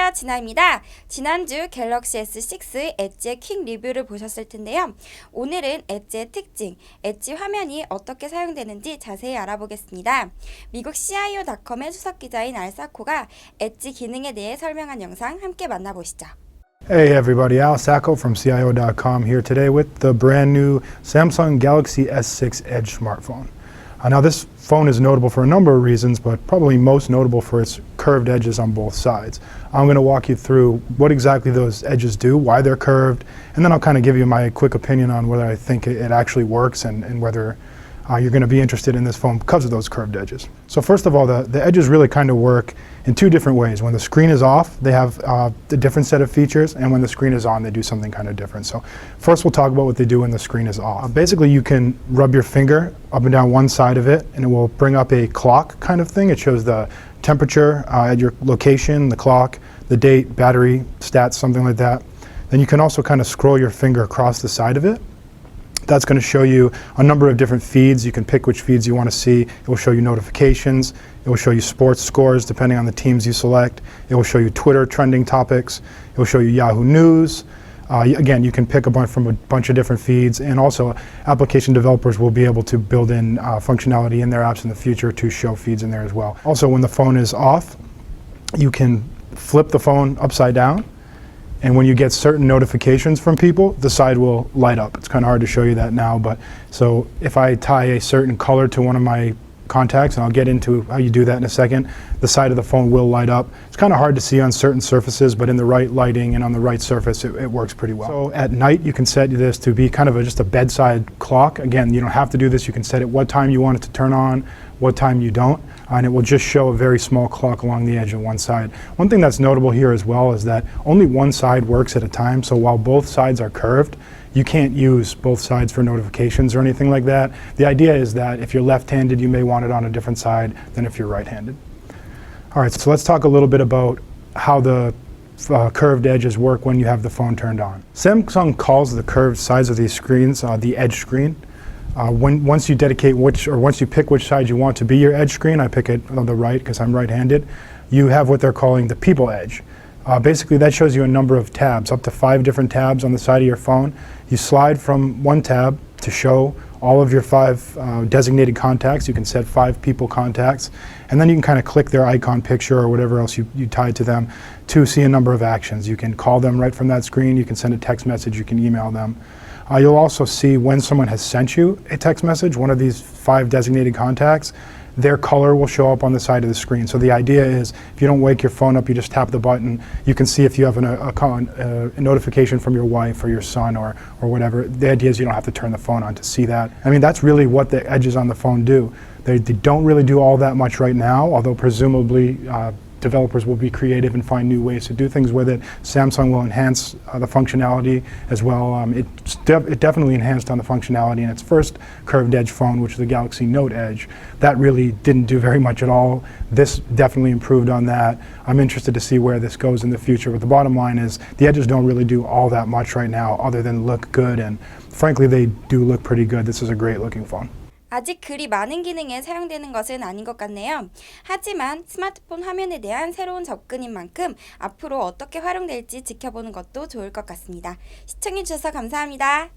안녕하세요, 진아입니다. 지난주 갤럭시 S6 엣지의 퀵 리뷰를 보셨을 텐데요. 오늘은 엣지의 특징, 엣지 화면이 어떻게 사용되는지 자세히 알아보겠습니다. 미국 CIO닷컴의 수석기자인 알사코가 엣지 기능에 대해 설명한 영상 함께 만나보시죠. Hey everybody, Al Sacco from CIO.com here today with the brand new Samsung Galaxy S6 Edge smartphone. Now this phone is notable for a number of reasons, but probably most notable for its curved edges on both sides. I'm going to walk you through what exactly those edges do, why they're curved, and then I'll kind of give you my quick opinion on whether I think it actually works and whether you're going to be interested in this phone because of those curved edges. So first of all, the edges really kind of work in two different ways. When the screen is off, they have a different set of features, and when the screen is on, they do something kind of different. So first we'll talk about what they do when the screen is off. Basically, you can rub your finger up and down one side of it, and it will bring up a clock kind of thing. It shows the temperature at your location, the clock, the date, battery, stats, something like that. Then you can also kind of scroll your finger across the side of it. That's going to show you a number of different feeds. You can pick which feeds you want to see. It will show you notifications. It will show you sports scores depending on the teams you select. It will show you Twitter trending topics. It will show you Yahoo News. Again, you can pick from a bunch of different feeds, and also application developers will be able to build in functionality in their apps in the future to show feeds in there as well. Also, when the phone is off, you can flip the phone upside down. And when you get certain notifications from people, the side will light up. It's kind of hard to show you that now, but so if I tie a certain color to one of my contacts, and I'll get into how you do that in a second, the side of the phone will light up. It's kind of hard to see on certain surfaces, but in the right lighting and on the right surface, it works pretty well. So at night, you can set this to be kind of just a bedside clock. Again, you don't have to do this. You can set it what time you want it to turn on, what time you don't, and it will just show a very small clock along the edge of one side. One thing that's notable here as well is that only one side works at a time, so while both sides are curved, you can't use both sides for notifications or anything like that. The idea is that if you're left-handed, you may want it on a different side than if you're right-handed. All right, so let's talk a little bit about how the curved edges work when you have the phone turned on. Samsung calls the curved sides of these screens the edge screen. Once you pick which side you want to be your edge screen, I pick it on the right because I'm right-handed, you have what they're calling the people edge. Basically, that shows you a number of tabs, up to 5 different tabs on the side of your phone. You slide from one tab to show all of your 5 designated contacts. You can set 5 people contacts, and then you can kind of click their icon picture or whatever else you tied to them to see a number of actions. You can call them right from that screen. You can send a text message. You can email them. You'll also see when someone has sent you a text message, one of these 5 designated contacts, their color will show up on the side of the screen. So the idea is, if you don't wake your phone up, you just tap the button. You can see if you have a notification from your wife or your son or whatever. The idea is you don't have to turn the phone on to see that. I mean, that's really what the edges on the phone do. They don't really do all that much right now, although presumably developers will be creative and find new ways to do things with it. Samsung will enhance the functionality as well. It definitely enhanced on the functionality in its first curved edge phone, which is the Galaxy Note Edge. That really didn't do very much at all. This definitely improved on that. I'm interested to see where this goes in the future, but the bottom line is the edges don't really do all that much right now other than look good, and frankly they do look pretty good. This is a great looking phone. 아직 그리 많은 기능에 사용되는 것은 아닌 것 같네요. 하지만 스마트폰 화면에 대한 새로운 접근인 만큼 앞으로 어떻게 활용될지 지켜보는 것도 좋을 것 같습니다. 시청해주셔서 감사합니다.